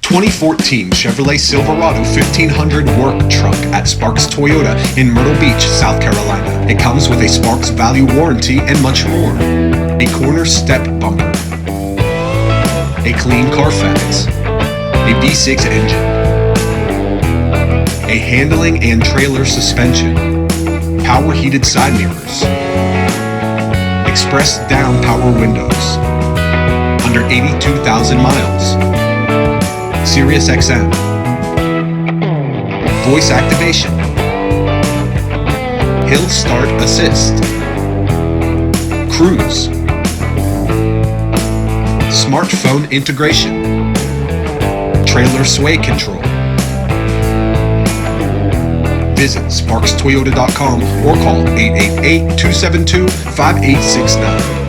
2014 Chevrolet Silverado 1500 work truck at Sparks Toyota in Myrtle Beach, South Carolina. It comes with a Sparks Value Warranty and much more. A corner step bumper, a clean CARFAX, a V6 engine, a handling and trailer suspension, power heated side mirrors, express down power windows, under 82,000 miles, SIRIUSXM, voice activation, hill start assist, cruise, smartphone integration, trailer sway control. Visit sparkstoyota.com or call 888-272-5869.